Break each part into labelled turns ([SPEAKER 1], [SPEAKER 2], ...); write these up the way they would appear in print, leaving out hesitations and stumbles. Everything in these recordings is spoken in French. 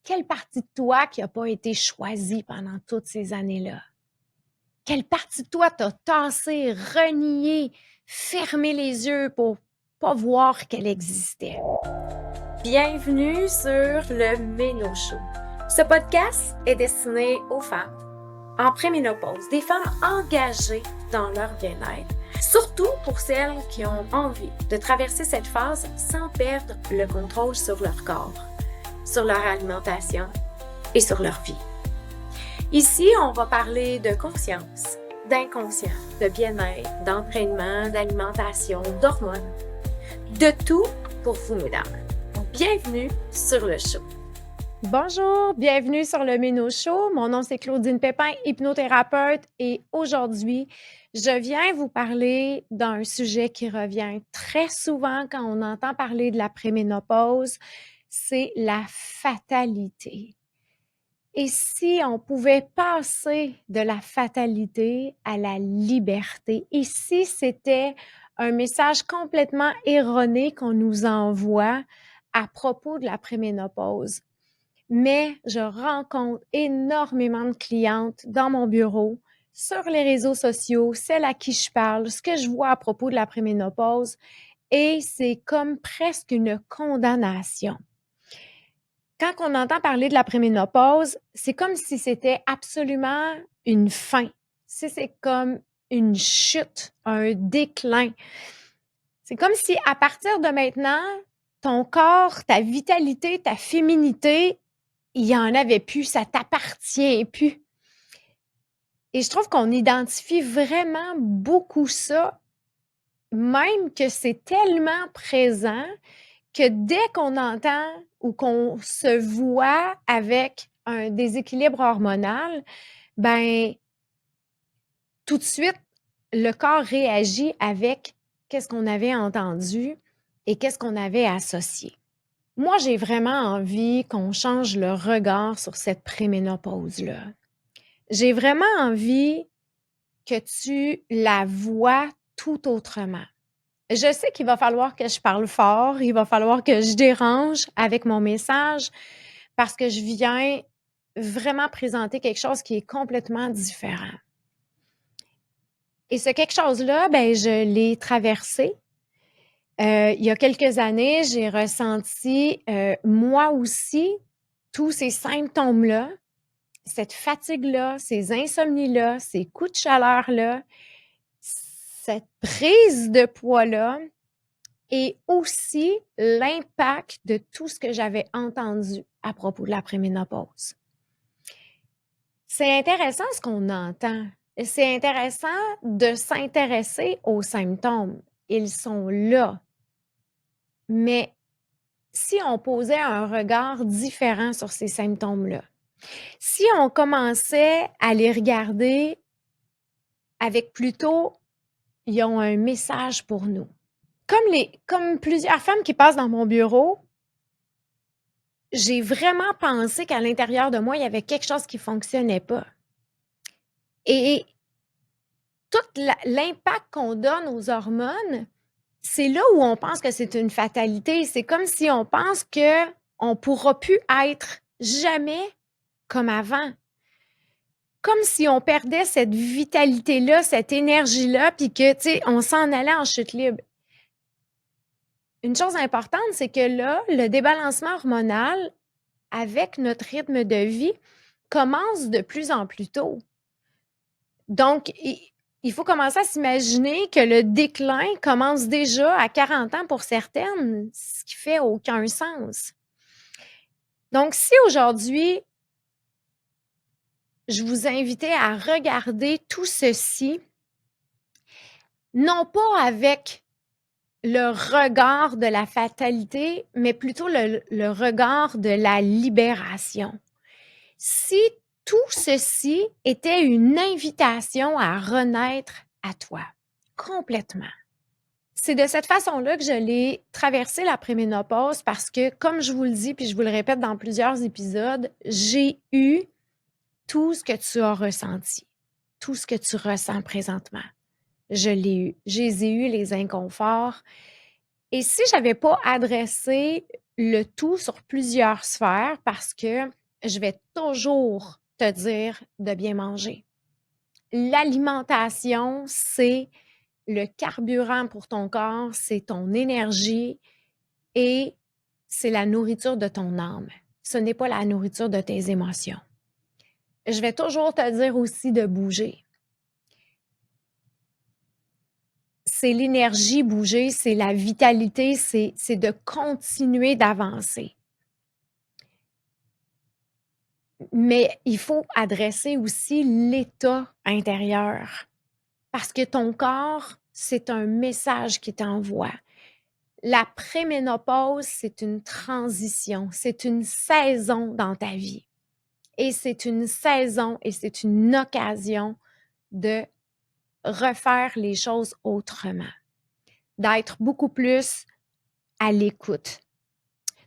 [SPEAKER 1] quelle partie de toi qui n'a pas été choisie pendant toutes ces années-là? Quelle partie de toi t'as tassé, renié, fermé les yeux pour pas voir qu'elle existait? Bienvenue sur le Méno Show. Ce podcast est destiné aux femmes en préménopause, des femmes engagées dans leur bien-être, surtout pour celles qui ont envie de traverser cette phase sans perdre le contrôle sur leur corps, sur leur alimentation et sur leur vie. Ici, on va parler de conscience, d'inconscient, de bien-être, d'entraînement, d'alimentation, d'hormones, de tout pour vous, mesdames. Bienvenue sur le show. Bonjour, bienvenue sur le Méno Show. Mon nom, c'est Claudine Pépin, hypnothérapeute, et aujourd'hui, je viens vous parler d'un sujet qui revient très souvent quand on entend parler de la préménopause, c'est la fatalité. Et si on pouvait passer de la fatalité à la liberté, et si c'était un message complètement erroné qu'on nous envoie à propos de la préménopause? Mais je rencontre énormément de clientes dans mon bureau, sur les réseaux sociaux, celles à qui je parle, ce que je vois à propos de la préménopause, et c'est comme presque une condamnation. Quand on entend parler de la préménopause, c'est comme si c'était absolument une fin. C'est comme une chute, un déclin. C'est comme si à partir de maintenant, ton corps, ta vitalité, ta féminité, il y en avait plus, ça t'appartient plus. Et je trouve qu'on identifie vraiment beaucoup ça, même que c'est tellement présent que dès qu'on entend ou qu'on se voit avec un déséquilibre hormonal, ben tout de suite, le corps réagit avec qu'est-ce qu'on avait entendu et qu'est-ce qu'on avait associé. Moi, j'ai vraiment envie qu'on change le regard sur cette préménopause-là. J'ai vraiment envie que tu la vois tout autrement. Je sais qu'il va falloir que je parle fort, il va falloir que je dérange avec mon message parce que je viens vraiment présenter quelque chose qui est complètement différent. Et ce quelque chose-là, ben, je l'ai traversé. Il y a quelques années, j'ai ressenti, moi aussi, tous ces symptômes-là, cette fatigue-là, ces insomnies-là, ces coups de chaleur-là, cette prise de poids-là et aussi l'impact de tout ce que j'avais entendu à propos de la préménopause. C'est intéressant ce qu'on entend. C'est intéressant de s'intéresser aux symptômes. Ils sont là. Mais si on posait un regard différent sur ces symptômes-là, si on commençait à les regarder avec plutôt, ils ont un message pour nous. Comme plusieurs femmes qui passent dans mon bureau, j'ai vraiment pensé qu'à l'intérieur de moi, il y avait quelque chose qui fonctionnait pas. Et tout l'impact qu'on donne aux hormones, c'est là où on pense que c'est une fatalité. C'est comme si on pense qu'on ne pourra plus être jamais comme avant. Comme si on perdait cette vitalité-là, cette énergie-là, puis que, tu sais, on s'en allait en chute libre. Une chose importante, c'est que là, le débalancement hormonal, avec notre rythme de vie, commence de plus en plus tôt. Donc, il faut commencer à s'imaginer que le déclin commence déjà à 40 ans pour certaines, ce qui fait aucun sens. Donc, si aujourd'hui, je vous invitais à regarder tout ceci, non pas avec le regard de la fatalité, mais plutôt le regard de la libération. Si tout ceci était une invitation à renaître à toi, complètement. C'est de cette façon-là que je l'ai traversé la préménopause parce que, comme je vous le dis, puis je vous le répète dans plusieurs épisodes, j'ai eu tout ce que tu as ressenti, tout ce que tu ressens présentement. Je l'ai eu. J'ai eu les inconforts. Et si je n'avais pas adressé le tout sur plusieurs sphères parce que je vais toujours te dire de bien manger. L'alimentation, c'est le carburant pour ton corps, c'est ton énergie et c'est la nourriture de ton âme. Ce n'est pas la nourriture de tes émotions. Je vais toujours te dire aussi de bouger. C'est l'énergie bouger, c'est la vitalité, c'est de continuer d'avancer. Mais il faut adresser aussi l'état intérieur parce que ton corps, c'est un message qu'il t'envoie. La préménopause, c'est une transition, c'est une saison dans ta vie. Et c'est une saison et c'est une occasion de refaire les choses autrement, d'être beaucoup plus à l'écoute,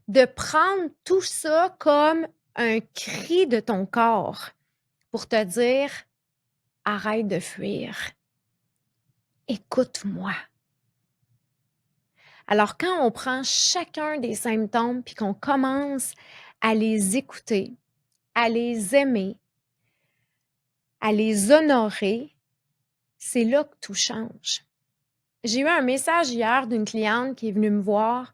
[SPEAKER 1] de prendre tout ça comme un cri de ton corps pour te dire arrête de fuir, écoute-moi. Alors, quand on prend chacun des symptômes puis qu'on commence à les écouter, à les aimer, à les honorer, c'est là que tout change. J'ai eu un message hier d'une cliente qui est venue me voir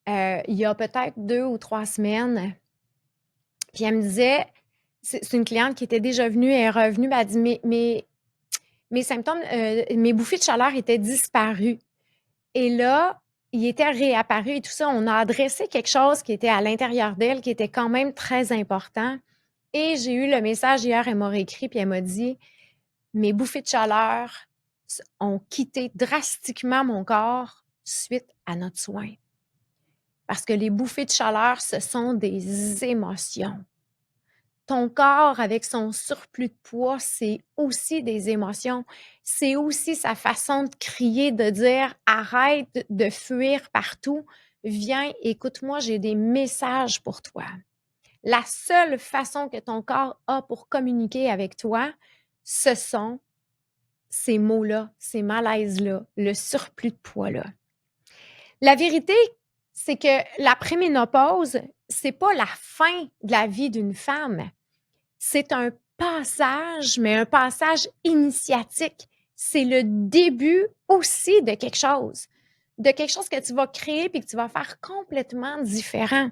[SPEAKER 1] il y a peut-être 2 ou 3 semaines. Puis elle me disait, c'est une cliente qui était déjà venue, elle est revenue, elle a dit mes symptômes, mes bouffées de chaleur étaient disparues. Et là, il était réapparu et tout ça. On a adressé quelque chose qui était à l'intérieur d'elle, qui était quand même très important. Et j'ai eu le message hier, elle m'a réécrit, puis elle m'a dit mes bouffées de chaleur ont quitté drastiquement mon corps suite à notre soin. Parce que les bouffées de chaleur, ce sont des émotions. Ton corps, avec son surplus de poids, c'est aussi des émotions. C'est aussi sa façon de crier, de dire arrête de fuir partout. Viens, écoute-moi, j'ai des messages pour toi. La seule façon que ton corps a pour communiquer avec toi, ce sont ces mots-là, ces malaises-là, le surplus de poids-là. La vérité, c'est que la préménopause, c'est pas la fin de la vie d'une femme. C'est un passage, mais un passage initiatique. C'est le début aussi de quelque chose que tu vas créer puis que tu vas faire complètement différent.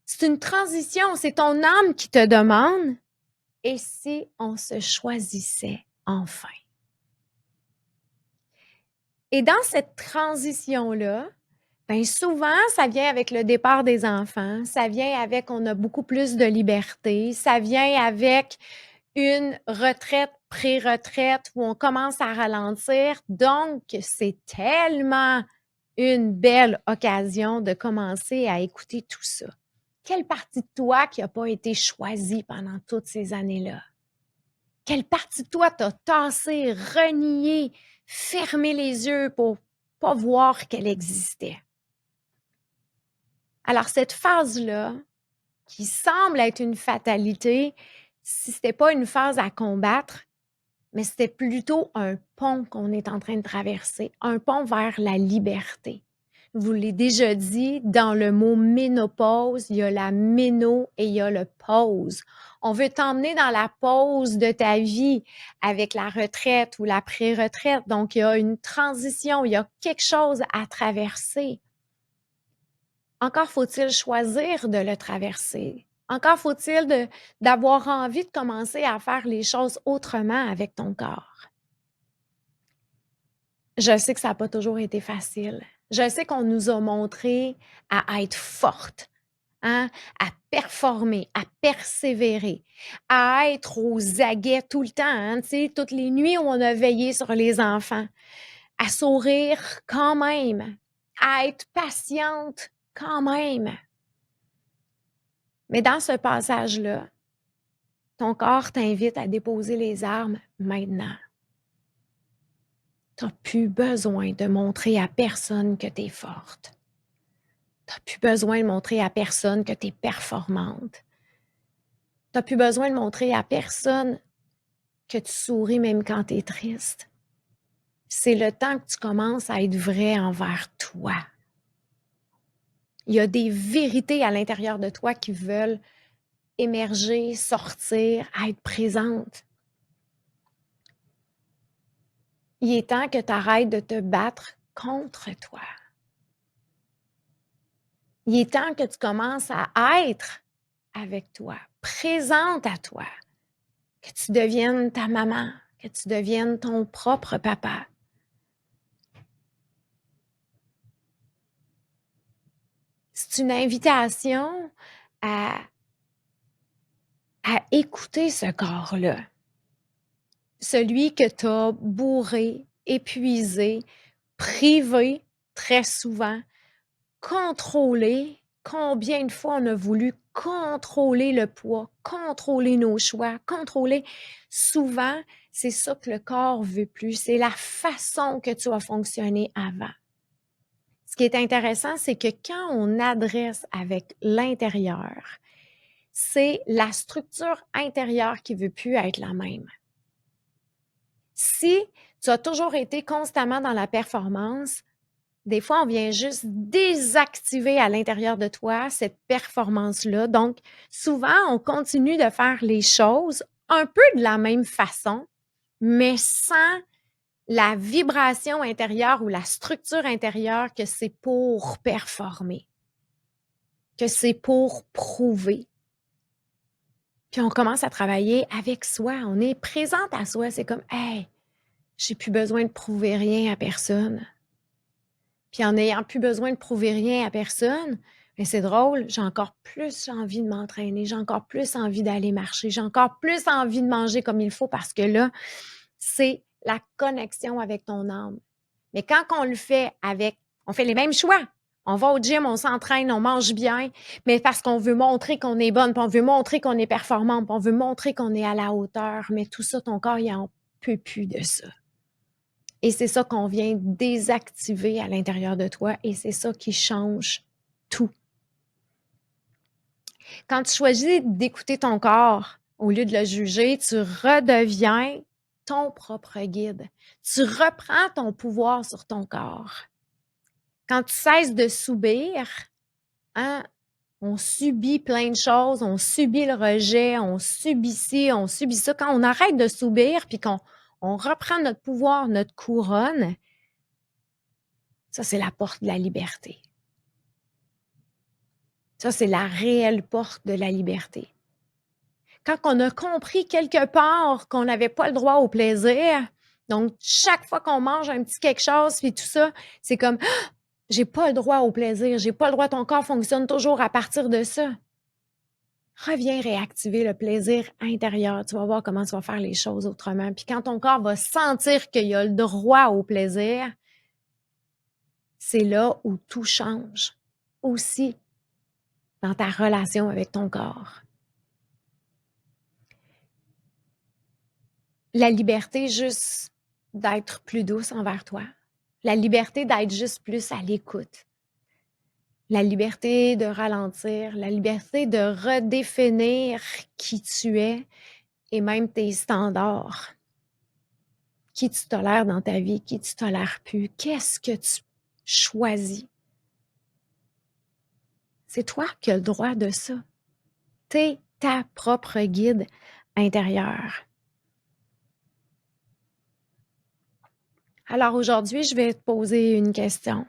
[SPEAKER 1] C'est une transition, c'est ton âme qui te demande et si on se choisissait enfin? Et dans cette transition-là, bien souvent, ça vient avec le départ des enfants, ça vient avec on a beaucoup plus de liberté, ça vient avec une retraite, pré-retraite où on commence à ralentir. Donc, c'est tellement une belle occasion de commencer à écouter tout ça. Quelle partie de toi qui n'a pas été choisie pendant toutes ces années-là? Quelle partie de toi t'a tassé, renié, fermé les yeux pour pas voir qu'elle existait? Alors, cette phase-là, qui semble être une fatalité, si ce n'était pas une phase à combattre, mais c'était plutôt un pont qu'on est en train de traverser, un pont vers la liberté. Je vous l'ai déjà dit, dans le mot ménopause, il y a la méno et il y a le pause. On veut t'emmener dans la pause de ta vie avec la retraite ou la pré-retraite. Donc, il y a une transition, il y a quelque chose à traverser. Encore faut-il choisir de le traverser. Encore faut-il d'avoir envie de commencer à faire les choses autrement avec ton corps. Je sais que ça n'a pas toujours été facile. Je sais qu'on nous a montré à être forte, hein, à performer, à persévérer, à être aux aguets tout le temps, hein, tu sais, toutes les nuits où on a veillé sur les enfants, à sourire quand même, à être patiente quand même. Mais dans ce passage-là, ton corps t'invite à déposer les armes maintenant. Tu n'as plus besoin de montrer à personne que tu es forte. Tu n'as plus besoin de montrer à personne que tu es performante. Tu n'as plus besoin de montrer à personne que tu souris même quand tu es triste. C'est le temps que tu commences à être vrai envers toi. Il y a des vérités à l'intérieur de toi qui veulent émerger, sortir, être présentes. Il est temps que tu arrêtes de te battre contre toi. Il est temps que tu commences à être avec toi, présente à toi, que tu deviennes ta maman, que tu deviennes ton propre papa. C'est une invitation à écouter ce corps-là. Celui que tu as bourré, épuisé, privé très souvent, contrôlé. Combien de fois on a voulu contrôler le poids, contrôler nos choix, contrôler. Souvent, c'est ça que le corps veut plus. C'est la façon que tu as fonctionné avant. Ce qui est intéressant, c'est que quand on adresse avec l'intérieur, c'est la structure intérieure qui veut plus être la même. Si tu as toujours été constamment dans la performance, des fois, on vient juste désactiver à l'intérieur de toi cette performance-là. Donc, souvent, on continue de faire les choses un peu de la même façon, mais sans la vibration intérieure ou la structure intérieure que c'est pour performer, que c'est pour prouver. Puis on commence à travailler avec soi. On est présente à soi. C'est comme, hey, j'ai plus besoin de prouver rien à personne. Puis en n'ayant plus besoin de prouver rien à personne, mais c'est drôle, j'ai encore plus envie de m'entraîner, j'ai encore plus envie d'aller marcher, j'ai encore plus envie de manger comme il faut parce que là, c'est la connexion avec ton âme. Mais quand on le fait on fait les mêmes choix. On va au gym, on s'entraîne, on mange bien, mais parce qu'on veut montrer qu'on est bonne, puis on veut montrer qu'on est performante, puis on veut montrer qu'on est à la hauteur. Mais tout ça, ton corps, il en peut plus de ça. Et c'est ça qu'on vient désactiver à l'intérieur de toi et c'est ça qui change tout. Quand tu choisis d'écouter ton corps au lieu de le juger, tu redeviens ton propre guide. Tu reprends ton pouvoir sur ton corps. Quand tu cesses de subir, hein, on subit plein de choses, on subit le rejet, on subit ci, on subit ça. Quand on arrête de subir puis qu'on reprend notre pouvoir, notre couronne, ça, c'est la porte de la liberté. Ça, c'est la réelle porte de la liberté. Quand on a compris quelque part qu'on n'avait pas le droit au plaisir, donc chaque fois qu'on mange un petit quelque chose, puis tout ça, c'est comme ah, j'ai pas le droit au plaisir, j'ai pas le droit, ton corps fonctionne toujours à partir de ça. Reviens réactiver le plaisir intérieur. Tu vas voir comment tu vas faire les choses autrement. Puis quand ton corps va sentir qu'il a le droit au plaisir, c'est là où tout change aussi dans ta relation avec ton corps. La liberté juste d'être plus douce envers toi. La liberté d'être juste plus à l'écoute. La liberté de ralentir, la liberté de redéfinir qui tu es et même tes standards. Qui tu tolères dans ta vie, qui tu tolères plus. Qu'est-ce que tu choisis? C'est toi qui as le droit de ça. T'es ta propre guide intérieur. Alors aujourd'hui, je vais te poser une question.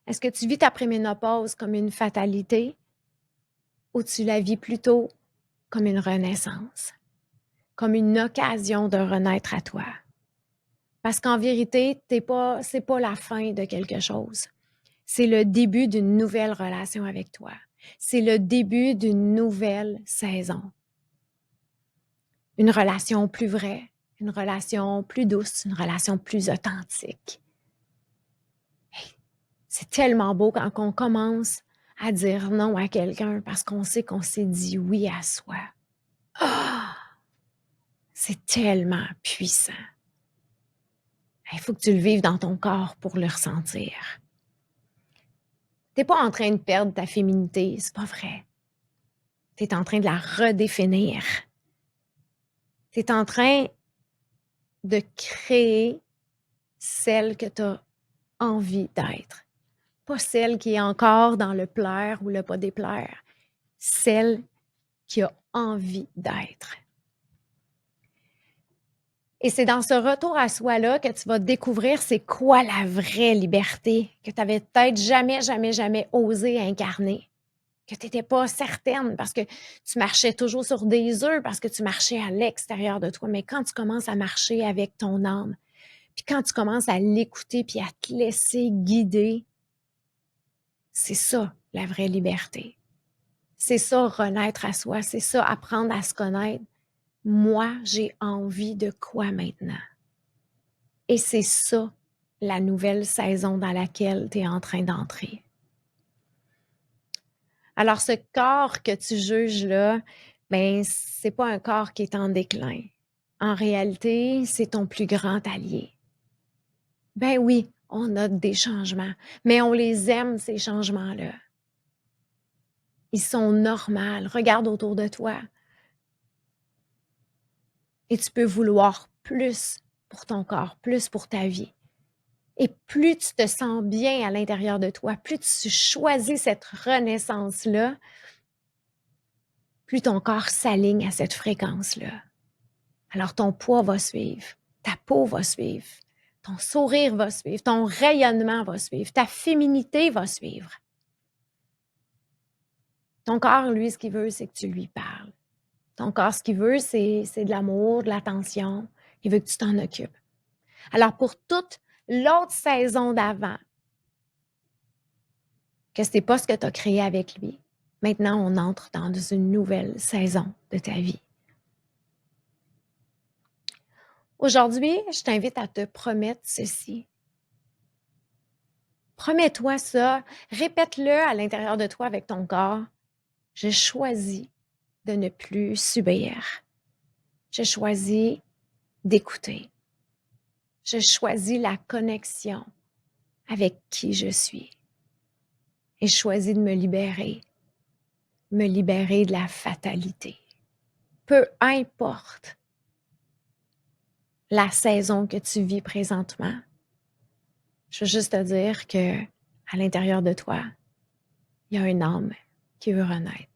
[SPEAKER 1] Est-ce que tu vis ta préménopause comme une fatalité ou tu la vis plutôt comme une renaissance, comme une occasion de renaître à toi? Parce qu'en vérité, c'est pas la fin de quelque chose. C'est le début d'une nouvelle relation avec toi. C'est le début d'une nouvelle saison. Une relation plus vraie, une relation plus douce, une relation plus authentique. C'est tellement beau quand on commence à dire non à quelqu'un parce qu'on sait qu'on s'est dit oui à soi. Ah! C'est tellement puissant. Il faut que tu le vives dans ton corps pour le ressentir. Tu n'es pas en train de perdre ta féminité, c'est pas vrai. Tu es en train de la redéfinir. Tu es en train de créer celle que tu as envie d'être. pas celle qui est encore dans le plaire ou le pas déplaire, celle qui a envie d'être. Et c'est dans ce retour à soi-là que tu vas découvrir c'est quoi la vraie liberté que tu avais peut-être jamais, jamais, jamais osé incarner, que tu étais pas certaine parce que tu marchais toujours sur des œufs, parce que tu marchais à l'extérieur de toi. Mais quand tu commences à marcher avec ton âme, puis quand tu commences à l'écouter puis à te laisser guider, c'est ça la vraie liberté. C'est ça renaître à soi, c'est ça apprendre à se connaître. Moi, j'ai envie de quoi maintenant? Et c'est ça, la nouvelle saison dans laquelle tu es en train d'entrer. Alors, ce corps que tu juges là, ben, c'est pas un corps qui est en déclin. En réalité, c'est ton plus grand allié. Ben oui, on a des changements, mais on les aime, ces changements-là. Ils sont normaux. Regarde autour de toi. Et tu peux vouloir plus pour ton corps, plus pour ta vie. Et plus tu te sens bien à l'intérieur de toi, plus tu choisis cette renaissance-là, plus ton corps s'aligne à cette fréquence-là. Alors ton poids va suivre, ta peau va suivre, ton sourire va suivre, ton rayonnement va suivre, ta féminité va suivre. Ton corps, lui, ce qu'il veut, c'est que tu lui parles. Ton corps, ce qu'il veut, c'est de l'amour, de l'attention. Il veut que tu t'en occupes. Alors, pour toute l'autre saison d'avant, que ce n'est pas ce que tu as créé avec lui, maintenant, on entre dans une nouvelle saison de ta vie. Aujourd'hui, je t'invite à te promettre ceci. Promets-toi ça, répète-le à l'intérieur de toi avec ton corps. Je choisis de ne plus subir. Je choisis d'écouter. Je choisis la connexion avec qui je suis. Et je choisis de me libérer de la fatalité. Peu importe la saison que tu vis présentement, je veux juste te dire que à l'intérieur de toi, il y a une âme qui veut renaître.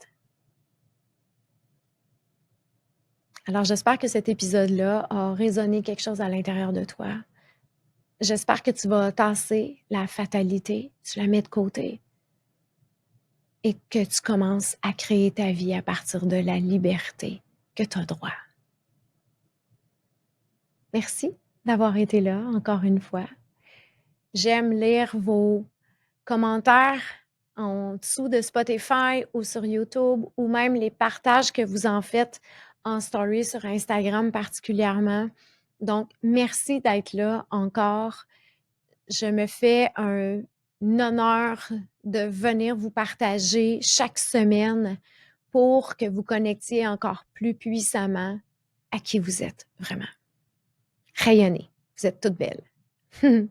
[SPEAKER 1] Alors, j'espère que cet épisode-là a résonné quelque chose à l'intérieur de toi. J'espère que tu vas tasser la fatalité, tu la mets de côté et que tu commences à créer ta vie à partir de la liberté que tu as droit. Merci d'avoir été là encore une fois. J'aime lire vos commentaires en dessous de Spotify ou sur YouTube ou même les partages que vous en faites en story sur Instagram particulièrement. Donc, merci d'être là encore. Je me fais un honneur de venir vous partager chaque semaine pour que vous connectiez encore plus puissamment à qui vous êtes vraiment. Rayonnez, vous êtes toutes belles.